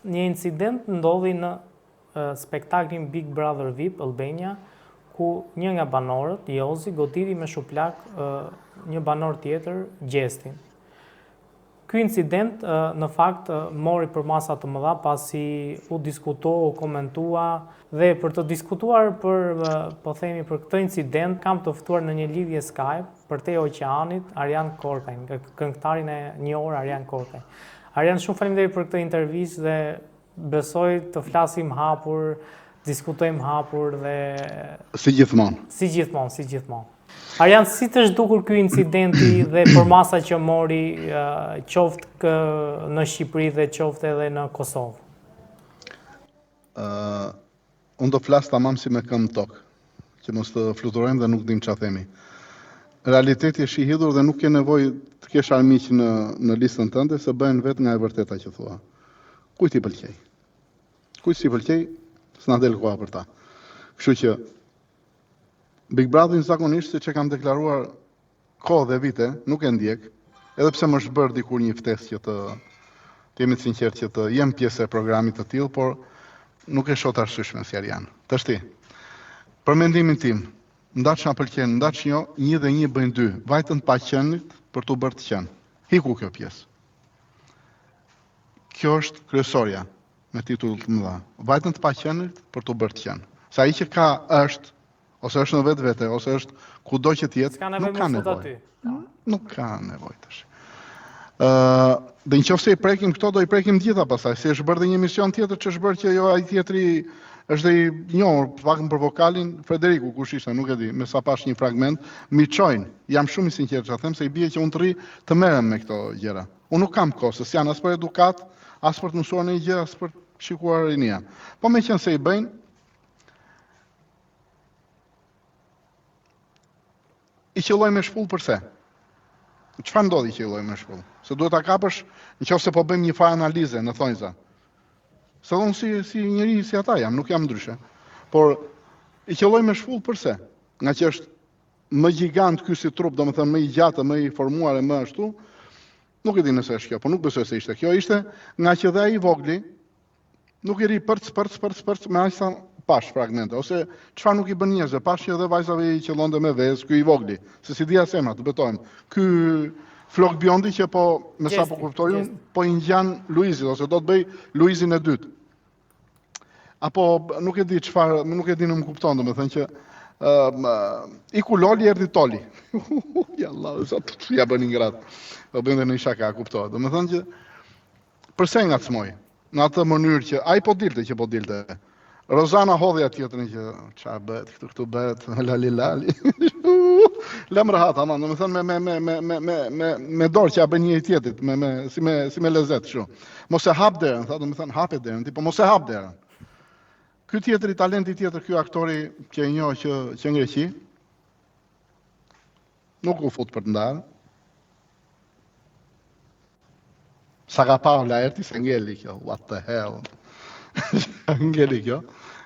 Një incident ndodhi në spektaklin Big Brother VIP Albania, ku një nga banorët, Jozi, goditi me shuplak një banor tjetër, Gjestin. Ky incident në fakt mori për masa të mëdha pasi u diskutua, u komentua dhe për të diskutuar po themi për këtë incident kam të ftuar në një lidhje Skype për te Oqeanit Arjan Korkaj, këngëtarin e njohur Arjan Korkaj. Arjan, shumë faleminderit për këtë intervistë dhe besoj të flasim hapur, diskutojmë hapur dhe si gjithmonë. Si gjithmonë. Arjan, si të zhdukur ky incidenti dhe përmasa që mori qoftë në Shqipëri dhe qoftë edhe në Kosovë? Unë do flas tamam si me këmbë tokë, që mos të fluturojmë dhe nuk dim çfarë themi. Realiteti është i hidhur dhe nuk ke nevojë të kesh armiq në listën tënde se bëhen vetë nga e vërteta që thua. Kujt i pëlqej? Kujt si pëlqej, s'na del koha për ta. Kështu që Big Brotherin zakonisht, siç e kam deklaruar kohë dhe vite, nuk e ndjek, edhe pse më është bërë dikur një ftesë që të jemi të sinqertë që të jem pjesë e programit të tillë, por nuk e shoh të arsyeshme si Arjan. Tash ti, për mendimin tim, ndaç na pëlqen, ndaç jo, 1 dhe 1 bëjnë 2. Vajtën pa qenit për t'u bërë të qenë. Hiku kjo pjesë. Kjo është kryesorja me titull të mëdha. Vajtën të pa qenit për t'u bërë të qenë. Sa ai që ka është, ose është në vetvete, ose është kudo që të jetë, nuk ka nevojë. Nuk ka nevojë tash. Dhe nëse i prekim këto, do i prekim gjitha pastaj, si është bërë dhe një emision tjetër që është bërë që jo ai tjetri është dhe i njohur, pakën për vokalin, Frederiku, kush ishte, nuk e di, me sa pash një fragment, miçojnë. Jam shumë i sinqert që them se i bie që unë të rri të merrem me këto gjëra. Unë nuk kam kohë, se janë as për edukat, as për të mësuar një gjë, as për të shikuar rinia. Po meqense i bëjnë, i qelloj me shpull përse? Çfarë ndodhi që i qelloj me shpull? Se duhet ta kapësh nëse po bëjmë një farë analize në thonjza. Se unë si njëri si ata jam, nuk jam ndryshe. Por i qelloj me shpull përse? Nga që është më gjigant ky si trup, domethënë më i gjatë, më i formuar e më ashtu. Nuk e di nëse është kjo, por nuk besoj se ishte. Kjo ishte nga që dhe ai i vogli nuk i ri përc me aq sa pash fragmente, ose çfarë nuk i bën njerëzve, pash që edhe vajzave i qellonte me vezë, ky i vogli, se si dia semra, të betojmë. Ky Flok Biondi që po, me sa po kuptoj unë, po i ngjan Luizit, ose do të bëj Luizin e dytë. Apo nuk e di çfarë, nuk e di në më kupton, domethënë që iku Loli erdhi Toli. Ja Allah, sa të ja bëni ngrat. Do bëjmë në shaka, kuptohet. Domethënë që pse ngacmoi? Në atë mënyrë që ai po dilte. Rozana hodhi atjetrin që çfarë bëhet, këtu bëhet lali. Lëm rahat, ama, domethënë me dorë që ja bën një tjetrit, si me lezet kështu. Mos e hap derën, tha, domethënë hape derën, tipo mos e hap derën. Ky tjetri, talenti tjetër, ky aktori që e njoh që në Greqi, nuk u fut për të ndarë. Sa ka pa Laerti se ngeli kjo, what the hell. Ngeli kjo,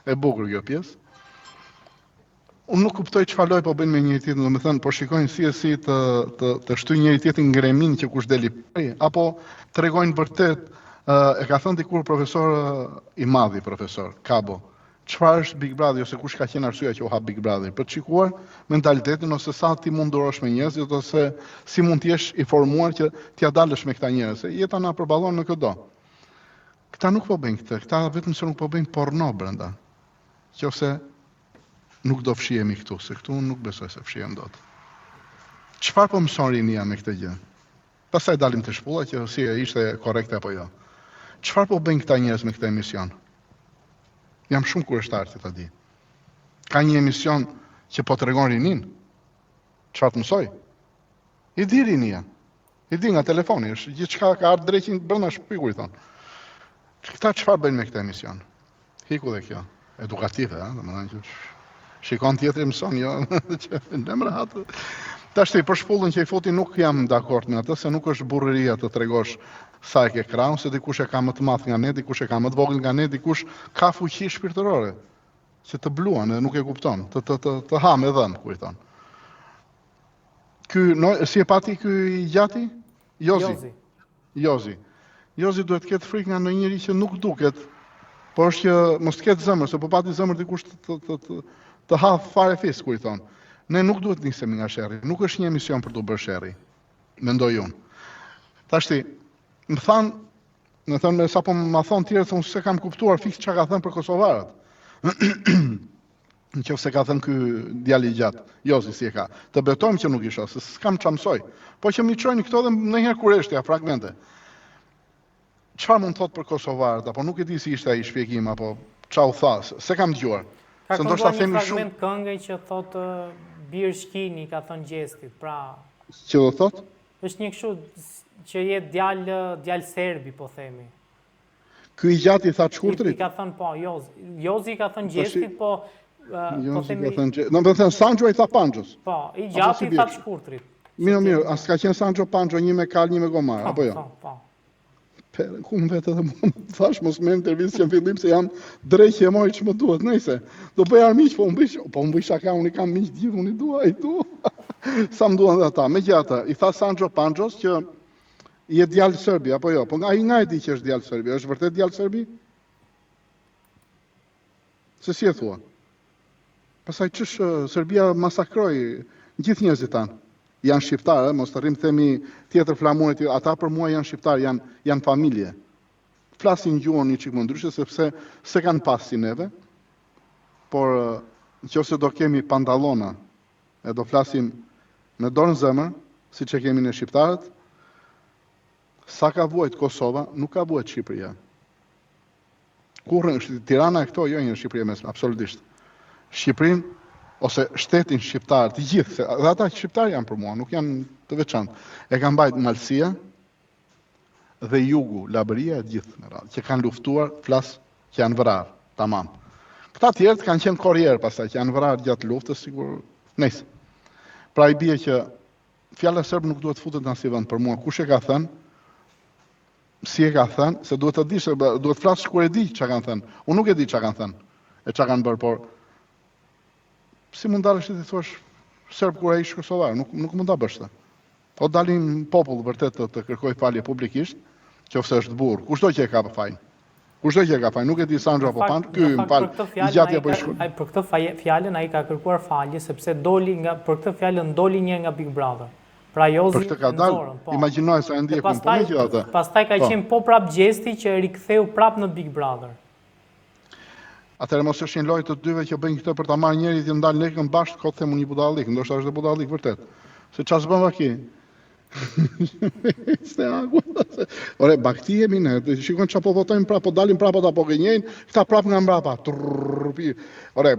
e bukur kjo pjesë. Unë nuk kuptoj çfarë lloj po bëjnë me njëri tjetrin, domethënë po shikojnë si të shtyjnë njëri tjetrin ngremin që kush deli pari, apo tregojnë vërtet, e ka thënë dikur profesor i madhi, profesor Kabo, çfarë është Big Brother ose kush ka qenë arsyeja që u hap Big Brother, për të shikuar mentalitetin ose sa ti mund durosh me njerëzit ose si mund të jesh i formuar që t'ia dalësh me këta njerëz. Jeta na përballon në çdo. Këta nuk po bëjnë këtë, këta vetëm se nuk po bëjnë porno brenda. Qofse nuk do fshihemi këtu, se këtu nuk besoj se fshihem dot. Çfarë po mëson rinia me këtë gjë? Pastaj dalim të shpulla që si ishte korrekte apo jo. Çfarë po bëjnë këta njerëz me këtë emision? Jam shumë kurioztar që ta di. Ka një emision që po tregon rinin? Çfarë të mësoj? I di rinia. I di nga telefoni, është gjithçka ka ardhur drejtin brenda shpikut, i thon. Këta çfarë bëjnë me këtë emision? Hiku dhe kjo, edukative, domethënë që shikon tjetri mëson, jo, që ndem rahat. Tash për shpullën që i foti nuk jam dakord me atë, se nuk është burrëria të tregosh sa e ke krahun, se dikush e ka më të madh nga ne, dikush e ka më të vogël nga ne, dikush ka fuqi shpirtërore, që të bluan dhe nuk e kupton, të ha me dhën, ku i thon. Ky si e pati ky i gjati? Jozi. Jozi duhet të ketë frikë nga ndonjë njeri që nuk duket, por është që mos të ketë zemër, se po pati zemër dikush të ha fare fis kur i thon. Ne nuk duhet nisemi nga sherrri, nuk është një emision për të bërë sherrri, mendoj unë. Tashti, më thënë me sapo më thon tjerë se unë se kam kuptuar fiks çka ka thënë për kosovarët. Nëse ka thënë ky djali i gjatë, Jozi si e ka. Të betojmë që nuk i shoh, se s'kam ç'a mësoj. Po që më çojnë këto dhe ndonjëherë kur është fragmente. Çfarë mund të thotë për kosovarët, apo nuk e di si ishte ai shpjegim apo ç'a u tha, se kam dëgjuar. Ka kënduar një fragment këngë që thotë bir shkini, ka thënë Gjestit, pra. Që do thotë? Është një kështu që jetë djalë serbi, po themi. Ky i gjatë i tha shkurtrit? I ka thënë po, Jozi ka thënë Gjestit, po themi. Do të thënë Sanxho i tha Panxhos. Po, i gjatë i tha shkurtrit. Mirë, as ka qenë Sanxho Panxho, një me kal, një me gomar, apo jo? Po. Ku më vetë edhe më thash, mos me intervistë që në fillim se jam drejtë e moj që më duhet, nejse. Do bëj armiq, po më bëj shaka, unë i kam miq gjithë, unë i dua, i tu. Sa më duan dhe ata. Me gjata, i tha Sanxho Panxhos që i e djalë Serbi, apo jo? Po nga e di që është djalë Serbi, është vërtet djalë Serbi? Se si e thua? Pastaj ç'sh Serbia masakroi gjithë njerëzit tanë. Janë shqiptarë, mos të rrim themi tjetër flamurit, ata për mua janë shqiptarë, janë familje. Flasin gjuhën një çik më ndryshe, sepse se kanë pas si neve, por nëse do kemi pantallona, e do flasim me dorën zemër, siç e kemi ne shqiptarët, sa ka vuajt Kosova, nuk ka vuajt Shqipëria. Kurrë është Tirana e këto, jo një Shqipëri mesme, absolutisht. Shqipërinë ose shtetin shqiptar të gjithë, dhe ata shqiptar janë për mua, nuk janë të veçantë. E kanë mbajt Malësia dhe Jugu, Labëria e gjithë në radhë, që kanë luftuar, flas që janë vrarë, tamam. Këta tjerët kanë qenë korrierë pastaj, që janë vrarë gjatë luftës, sigur, nejse. Pra i bie që fjala serb nuk duhet futet në asnjë vend për mua. Kush e ka thënë? Si e ka thënë? Se duhet të dish, duhet flasësh kur e di çka kanë thënë. Unë nuk e di çka kanë thënë, e çka kanë bërë, por si mund dalësh ti thosh serb kur ai ish kosovar, nuk mund ta bësh këtë. O dalin popull vërtet të kërkoj falje publikisht, qofse është burr. Kushdo që e ka fajin. Kushdo që e ka fajin, nuk e di Sanxho apo Pan, ky më fal. I gjati apo i shkurt. Ai për këtë fjalën ai ka kërkuar falje sepse për këtë fjalë ndoli një nga Big Brother. Pra Jozi për këtë ka dalë. Imagjinoj sa e ndjek unë gjithatë. Pastaj ka qenë po prap Gjesti që riktheu prap në Big Brother. Atëherë mos është një lojë të dyve që bëjnë këtë për ta marrë njëri të ndalë lekën bashkë, kot them unë një budallik, ndoshta është budallik vërtet. Se çfarë bën vaki? Ore, bakti jemi ne, shikon çapo votojmë prapë, po dalim prapë apo gënjejnë, këta prapë nga mbrapa. Ore,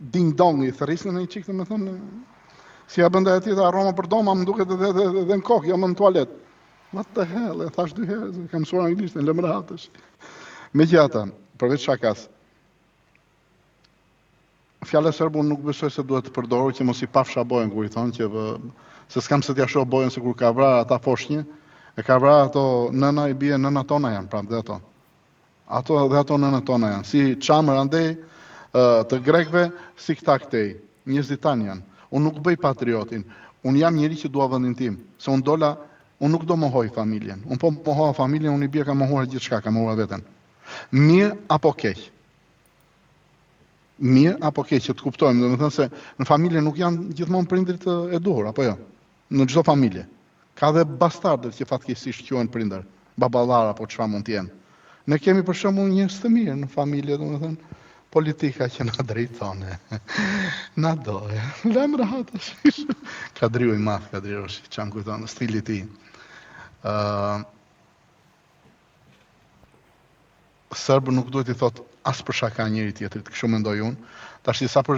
ding dong i thërrisën në një çik, domethënë, si ja bënda e tjetër aroma për doma, më duket edhe në kokë, jo më në tualet. What the hell, e thash 2 herë, kam mësuar anglisht në lëmratësh. Megjithatë, përveç shakas, fjala serbu nuk besoj se duhet të përdorur që mos i pafsha Bojën kur i thonë që se s'kam se t'ja shoh Bojën se kur ka vrarë ata foshnjë, e ka vrarë ato nëna i bie nëna tona janë prapë dhe ato. Ato nëna tona janë, si çamër andej të grekëve, si këta këtej, njerëzit tanë janë. Unë nuk bëj patriotin, unë jam njeri që dua vendin tim, se unë nuk do mohoj familjen. Unë po mohoj familjen, unë i bie ka mohuar gjithçka, ka mohuar veten. Mirë apo keq? Mirë apo keq që të kuptojmë, domethënë se në familje nuk janë gjithmonë prindrit e duhur, apo jo? Në çdo familje. Ka dhe bastardët që fatkeqësisht quhen prindër, baballar apo çfarë mund të jenë. Ne kemi për shembull njerëz të mirë në familje, domethënë politika që na drejton. Na doje. Lëm rahatësh. Kadriu i madh, Kadrioshi, çam kujton stili i tij. Serbë nuk duhet i thot as për shaka njëri tjetrit, kështu mendoj unë. Tash sa për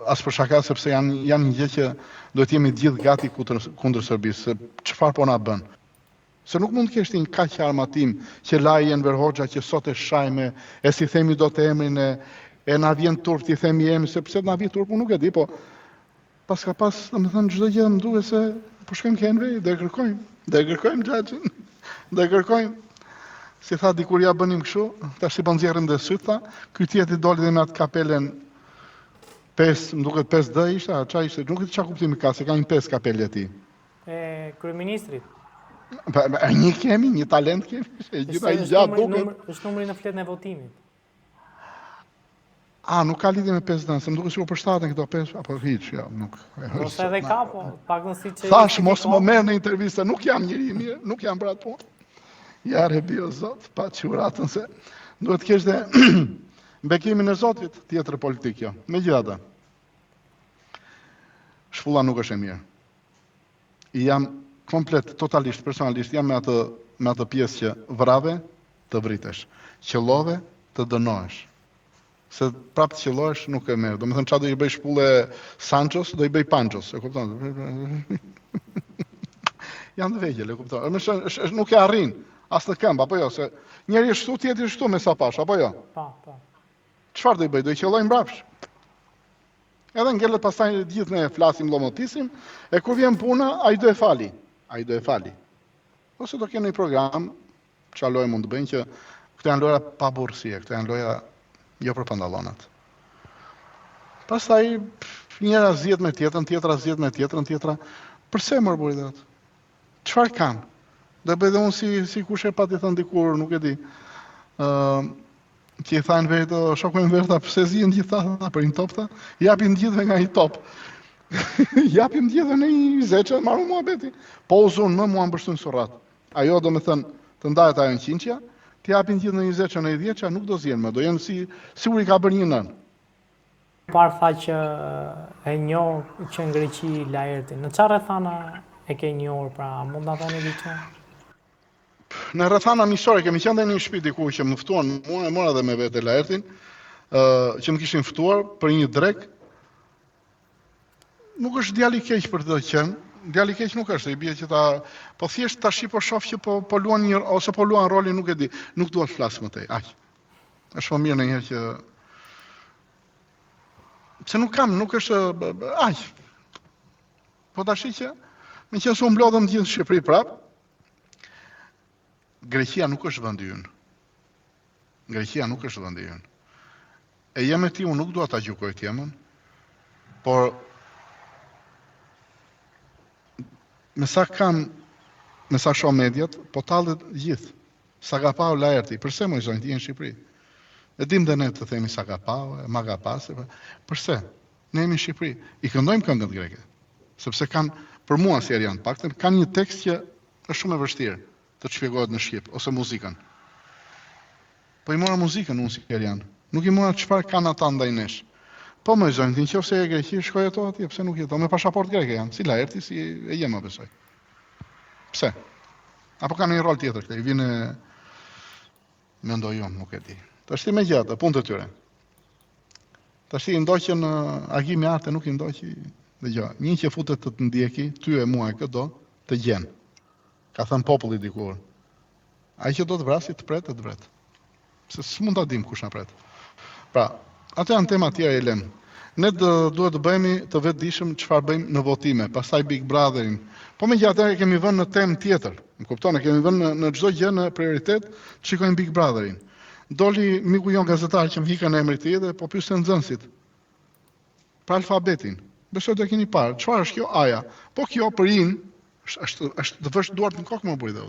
as për shaka sepse janë një gjë që duhet jemi të gjithë gati kundër Serbisë. Çfarë po na bën? Se nuk mund të kesh një kaq armatim që lajë Enver Hoxha që sot e shajme, e si themi do të emrin e na vjen turp ti themi jemi, sepse na vjen turp unë nuk e di, po pas, domethënë çdo gjë më duhet se po shkojmë kënve, do e kërkojmë xhaxhin. Do e kërkojmë. Si tha dikur ja bënim kështu, tash si po nxjerrim dhe syt tha, ky tjetri doli dhe me atë kapelen 5, më duket 5D ishte, çfarë ishte, nuk e di çfarë kuptimi ka, se ka një 5 kapele e tij. E kryeministrit. Një kemi, një talent kemi, gjitha i gjatë duket. Është numri në fletën e votimit. Nuk ka lidhje me 5 dënë, se më duke si u përshtaten këto 5, apo hiq, ja, nuk. Ose edhe ka, po, pak në si që... Thash, mos më merë në intervista, nuk jam njëri mirë, nuk jam brat punë. Jare bio zot, pa quratën se duhet kesh dhe bekimin e Zotit tjetër politik jo. Megjithatë, shpulla nuk është e mirë. Jam komplet, totalisht, personalisht, jam me atë pjesë që vrave të vritesh, qëllove të dënohesh. Se prapë të qëllohesh nuk e merë. Do me thënë qa do i bëj shpulle Sanchos, do i bëj Panchos. E kupton? Janë të vegjel, e kupton? Nuk e arrin, as të këmbë, apo jo? Se njeri është shtu, tjetër shtu me sa pash, apo jo? Pa. Qëfar do i bëj? Do i qëlloj mbrapsh. Edhe ngellet pastaj gjithë ne flasim, lomotisim, e kur vjen puna, a i do e fali. Ose do kene një program, që loja mund të bëjnë, që këto janë loja pa burësie, këto janë loja jo për pandallonat. Pastaj njëra zgjedh me tjetrën, tjetra zgjedh me tjetra. Përse mërë burit dhe atë? Çfarë kanë? Do bëj dhe unë si kush e pati thënë dikur, nuk e di. Që i thajnë vetë, shokojnë vetë, pëse zihen gjitha për një top, japim gjithve nga një top. Japim gjithve në një zeqë, marru mua beti. Po uzunë më mua më bështu në surat. Ajo do me thënë, të ndajet ajo në qinqja, të japin gjithë në 20 në 10, nuk do zjenë më, do jenë sigur i ka bërë një nën. Parë tha që e njohë që në Greqi Laerti. Në qa rrethana e ke njohur, pra mund nga thoni diqë? Në rrethana miqësore, kemi qenë dhe një shtëpi diku që më ftuan, mua e mora dhe me vete Laertin, që më kishin ftuar për një drek. Nuk është djali keq për të qenë, djali keq nuk është, i bie që po thjesht tash po shoh që po luan një ose po luan rolin, nuk e di, nuk dua të flas më tej. Aq. Është më mirë ndonjëherë që se nuk është aq. Po tash që me qenë se u mblodhëm gjithë në Shqipëri prap, Greqia nuk është vendi ynë. Greqia nuk është vendi ynë. E jam me ti, unë nuk dua ta gjykoj temën, por me sa shoh mediat, po tallet gjithë. Sagapau Laerti, përse më zonë ti në Shqipëri? E dim dhe ne të themi Sagapau, Magapase, përse? Ne jemi në Shqipëri, i këndojmë këngët greke, sepse kanë, për mua si janë paktën, kanë një tekst që është shumë e vështirë të të shpjegohet në Shqip, ose muzikën. Po i mora muzikën unë si janë, nuk i mora çfarë kanë ata ndaj nesh. Po më zonë, ti nëse e Greqi shkoj ato atje, pse nuk jeton me pasaport greke janë, si Laerti, si e jem besoj. Pse? Apo kanë një rol tjetër këte, i vjen mendoj unë, nuk e di. Tash ti me gjatë, punë të tyre. Tash ti i ndoqën agimi arte, nuk i ndoqi dëgjoj. Një që futet të ndjeki, ty e mua e këdo, të gjen. Ka thënë populli dikur. Ai që do të vrasi të pret, të vret. Se s'mund ta dim kush na pret. Pra, ato janë tema tjera e lënë. Ne duhet të bëhemi të vetëdijshëm çfarë bëjmë në votime, pastaj Big Brotherin. Po megjithatë e kemi vënë në temë tjetër. Më kupton, e kemi vënë në çdo gjë në prioritet, shikojmë Big Brotherin. Doli miku jon gazetar që më hikën emrin e tij dhe po pyetën nxënësit. Për alfabetin. Besoj të keni parë. Çfarë është kjo aja? Po kjo për in është të vësh duart në kokë më buri dhe.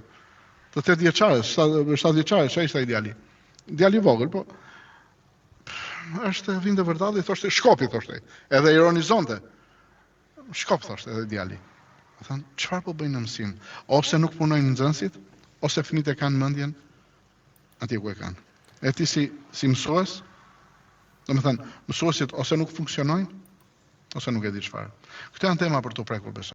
Të 8 vjeçare, 7 vjeçare, çfarë ishte ideali? Djali i vogël, po është vinde vërtetë, thoshte shkopi thoshte. Edhe ironizonte. Shkop thoshte edhe djali. Thënë, çfarë po bëjnë në mësim? Ose nuk punojnë nxënësit, ose fëmijët e kanë mendjen atje ku e kanë. E ti si mësues, domethënë, mësuesit ose nuk funksionojnë, ose nuk e di çfarë. Këto janë tema për të prekur besoj.